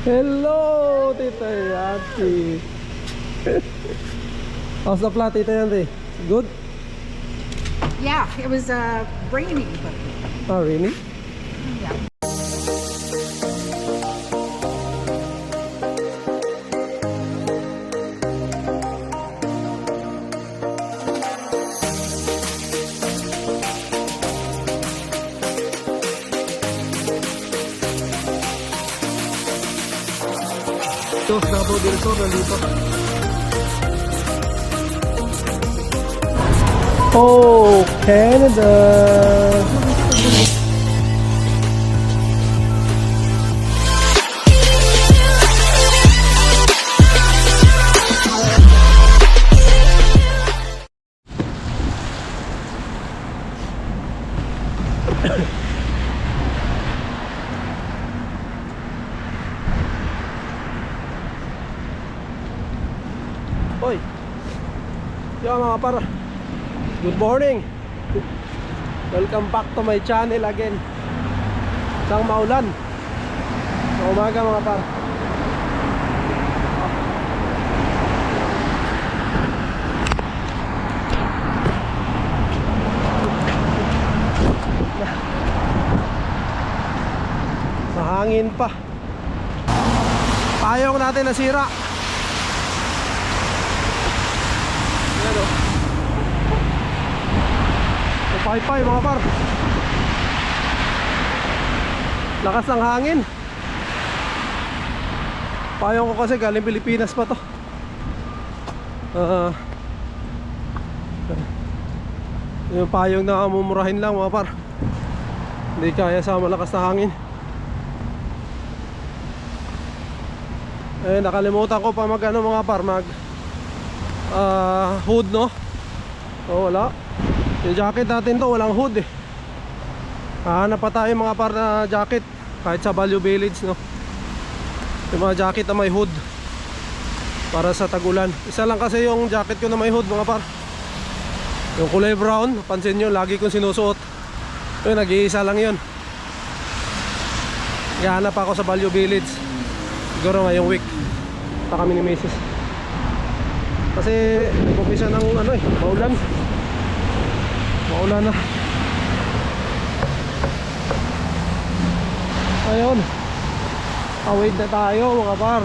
Hello, Tita Yanti. How's the flat, Tita Yanti? Good? Yeah, it was rainy, but Oh, really? yeah. So, Davao del Sur, nandito. Oh, Canada! Hoy! Yo mga par, good morning! Welcome back to my channel again. Isang maulan sa umaga mga par. Mahangin pa. Payong natin nasira. Ayan o. Paypay mga par. Lakas ng hangin. Payong ko kasi galing Pilipinas pa to. Yung payong na mumurahin lang mga par. Hindi kaya sa malakas na hangin. Eh nakalimutan ko pa mag ano mga par, mag hood no. Oh wala. Yung jacket natin to walang hood eh. Hanap pa tayo mga par na jacket kahit sa Value Village no. Yung mga jacket na may hood para sa tagulan. Isa lang kasi yung jacket ko na may hood mga par. Yung kulay brown, pansin nyo lagi kong sinusuot. Yun, nag-iisa lang yun. Hanap ako sa Value Village. Siguro ngayong week pa kami ni Mrs. Kasi nag-umpisa ng ano eh, maulan. Maulan na. Ayun, awid na tayo mga par.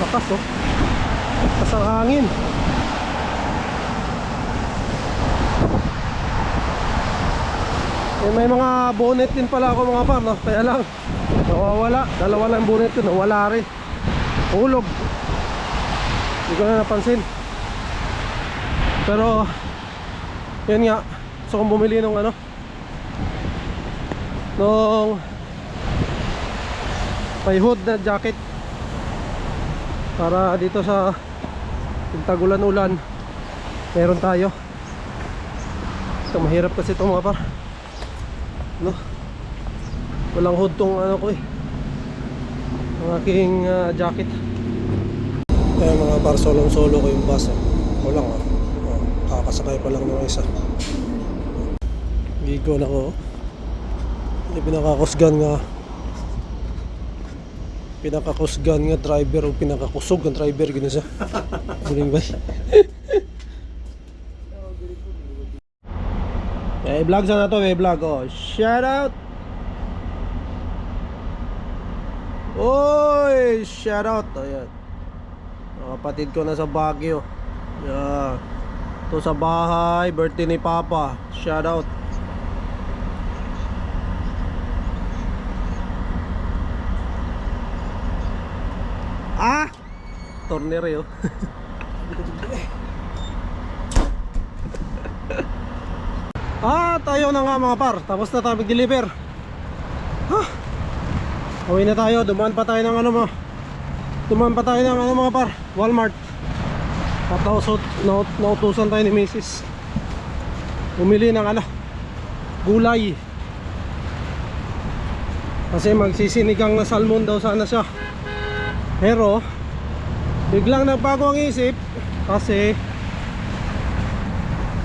Lakas oh. Lakas ang hangin. Eh, may mga bonnet din pala ako mga par no? Kaya lang nawawala. Dalawa lang bonnet ko, nawala rin. Hulog. Hindi ko na napansin. Pero yun nga, gusto kong bumili nung ano, nung may hood na jacket para dito sa tagulan-ulan meron tayo. So mahirap kasi ito mga par no? Walang hood tong ano ko eh, ang aking jacket. Kaya mga par, solo ko yung bus eh. Ako lang oh. Kakasakay pa lang ng isa. Gigo na ko. Hindi pinakakusgan nga driver o pinakakusog ang driver gano'n siya. Muling ba? Eh vlog sana to, vlog oh. Shout out. Oy, shout out. Ayan. Kapatid ko na sa Baguio. Yeah. To sa bahay, birthday ni Papa. Shout out. Ah! Tornero. Tayo na nga mga par. Tapos na tayo mag-deliver. Uwi na tayo. Dumaan pa tayo ng ano mga par, Walmart. Tapos nautusan tayo ni Mrs. Bumili ng ano, gulay. Kasi magsisinigang na salmon daw sana siya. Pero Biglang nagbago ang isip kasi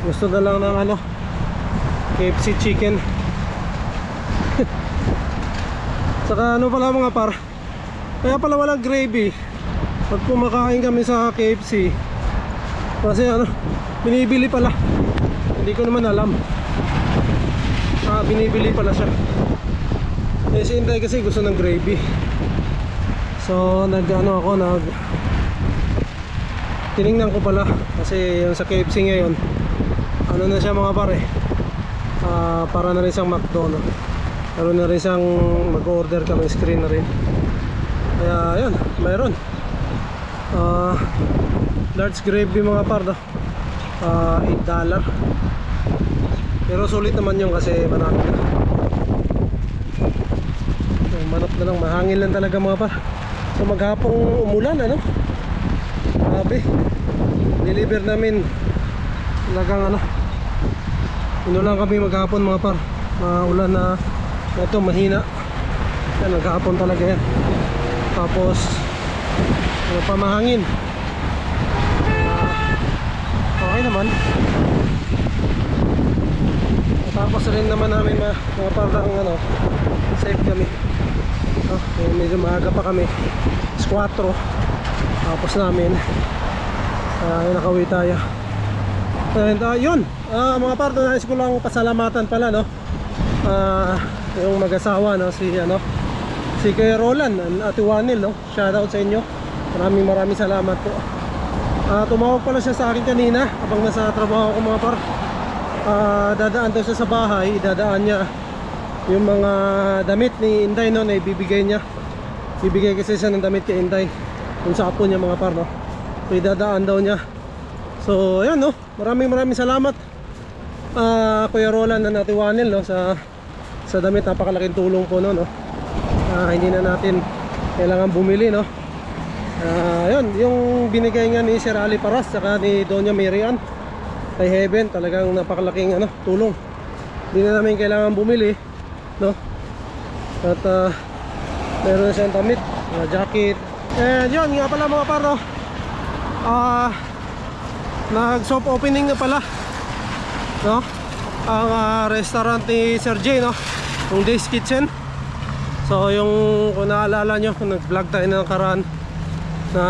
gusto na lang ng ano, KFC chicken. Saka ano pala mga par, kaya pala walang gravy pag kumakain kami sa KFC. Kasi ano, binibili pala. Hindi ko naman alam. Binibili pala siya. Eh si Inday kasi gusto ng gravy. So nag-ano ako, tiningnan ko pala. Kasi yung sa KFC ngayon, ano na siya mga pare, para na rin siyang McDo, no? Meron na rin siyang mag-order kami, screen na rin. Kaya yun, mayroon large gravy mga par, no? $8. Pero sulit naman yun kasi marami na. Yung manok na lang, mahangin lang talaga mga par. So maghapong umulan, ano? Grabe. Deliver namin talagang ano, inulan kami maghapon mga par. Ulan na ito, mahina. Yan, maghapon talaga yan. Tapos ano pa, mahangin. Okay naman. Tapos rin naman namin mga parang ano, safe kami. Medyo maaga pa kami, 4. Tapos namin nakauwi tayo. And yun, mga parto, nais ko lang pasalamatan pala, no? Yung mag-asawa, no? Si Kuya Roland, Ate Wanil, no? Shoutout sa inyo. Maraming salamat po. Tumawag pala siya sa akin kanina habang nasa trabaho ko mga par. Dadaan daw siya sa bahay, dadaan niya yung mga damit ni Inday, no, na ibibigay niya. Bibigay kasi siya ng damit kay Inday kung sa apo niya mga par, no. So idadaan daw niya. So ayan, no, maraming salamat Kuya Roland na Natiwanil, no, sa damit. Napakalaking tulong po, no. Hindi na natin kailangan bumili, no. Yun, yung binigay nga ni Sir Ali Paras saka ni Doña Marian kay Heaven, talagang napakalaking ano, tulong. Hindi na namin kailangan bumili, no. At meron na siyang damit, jacket. And yun nga pala mga par, no, nag soft opening na pala, no, ang restaurant ni Sir J, no, yung Days Kitchen. So yung kung naalala nyo, kung nag-vlog tayo ng nakaraan na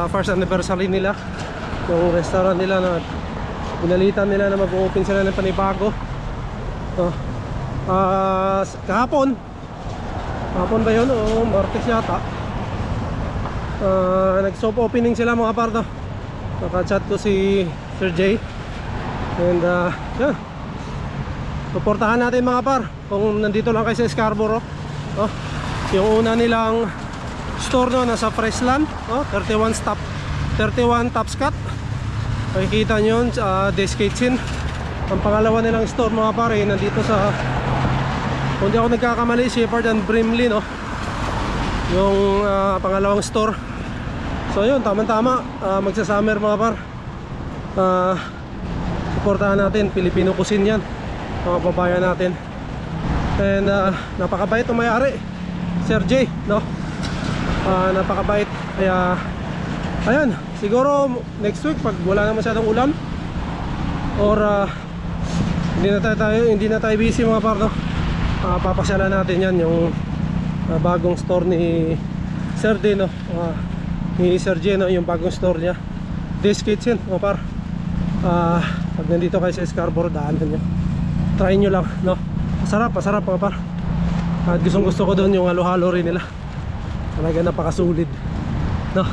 first anniversary nila, yung restaurant nila, na binalitan nila na mag-open sila ng panibago. Kahapon ba yun o Martes yata, nag-soft opening sila mga parto. Naka-chat ko si Sir J. And yeah, suportahan natin mga par kung nandito lang kayo sa Scarborough. Yung una nilang store, no, nasa Friesland, 31 Tapscat. Makikita nyo yun sa Days Kitchen. Ang pangalawa nilang store mga par nandito sa, kung di ako nagkakamali, Shepherd and Brimley, no, yung pangalawang store. So yun, tama-tama, magsa-summer mga par. Suportahan natin, Filipino cuisine yan, mga babayan natin. And napakabait ang may-ari, Sir J, no. Napakabait. Kaya ayan, siguro next week pag wala na masyadong ulan or hindi na tayo busy mga par, no, papasyalan natin yan, yung bagong store ni Sir D, no, ni Sir J, no, yung bagong store niya, Days Kitchen mga par. Pag nandito kayo sa Scarborough, daanan nyo, try nyo lang, no. Masarap mga par. At gusto ko doon yung halo-halo rin nila, talaga napakasulit, no.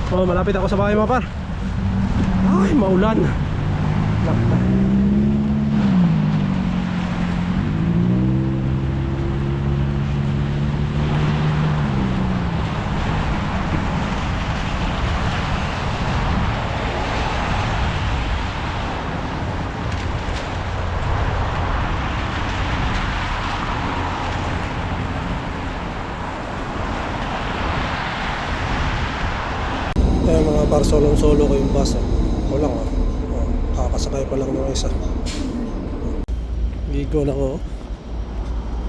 So malapit ako sa bahay mga par. Ay, maulan. Ayan mga par, solong-solo ko yung bus. Ako lang, kakasakay pa lang ng isa. Gigo na ko.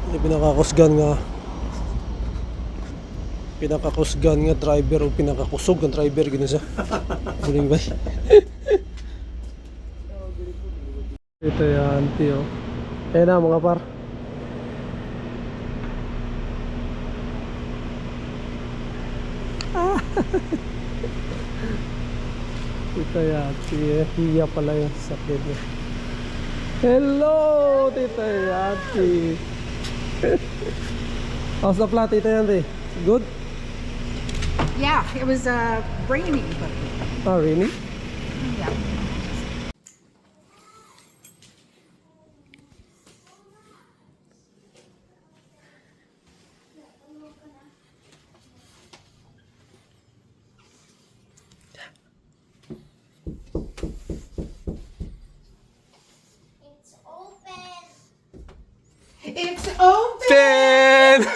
Hindi pinakakusgan nga. pinakakusgan nga driver o pinakakusog nga driver gina siya. Buling ba? Ito yan, tiyo. Kaya na mga par. Tita Yati, hiya pala yung sakit niya. Hello, Tita Yati. How's the flat, Tita Yati? Good? Yeah, it was raining, but Oh, really? yeah. It's open. Ten!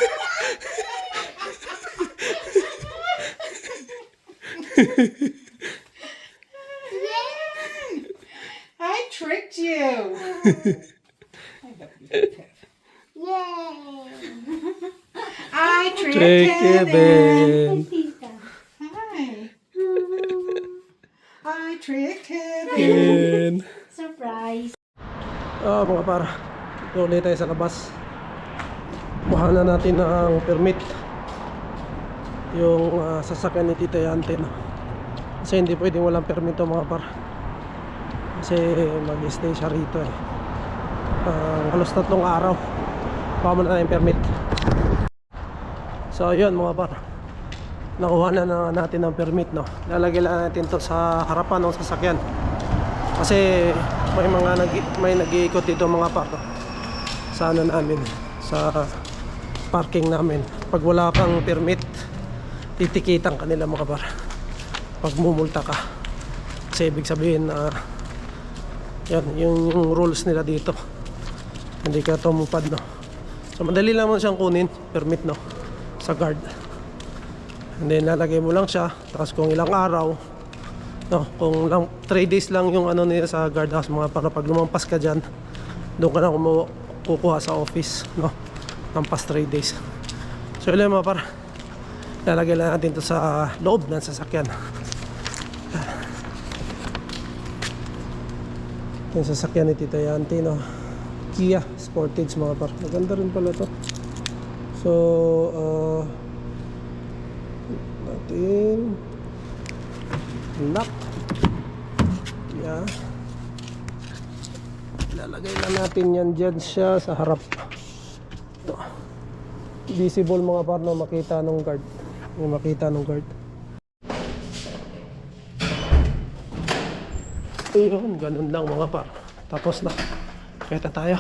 I tricked you. I tricked Take it Kevin. in. Hi. I tricked Kevin. In. Surprise! Ah, mga para. Ito ulit tayo sa labas. Kuha na natin ang permit. Yung sasakyan ni Tita Yante, no? Kasi hindi pwedeng walang permit to mga para. Kasi mag-stay siya rito eh. Halos 3 araw. Kuha mo na tayong permit. So yun mga par, nakuha na natin ang permit, no? Lalagay lang natin to sa harapan ng sasakyan. Kasi may nag-iikot dito mga par, no? Sa ano namin, sa parking namin. Pag wala kang permit, titikitan ka nila mga par. Pag mumulta ka. Kasi ibig sabihin na yan, yung rules nila dito. Hindi ka tumupad, no? So madali lang mo siyang kunin, permit, no? Sa guard. And then lalagay mo lang siya. Tapos kung ilang araw, no, kung lang 3 days lang yung ano nila sa guardhouse mga para pag lumampas ka dyan, doon ka na kukuha sa office, no? Lampas 3 days. So yun mga para, lalagay lang natin to sa loob ng sasakyan. Yung sasakyan ni Tita Yanti, no? Kia Sportage mga par. Maganda rin pala to. So natin lock. Yeah. Lalagay lang natin yan dyan siya sa harap. Ito. Visible mga par, no? Makita nung guard. Yung makita nung guard. Ayun, ganun lang mga par. Tapos na. Kaya tayo.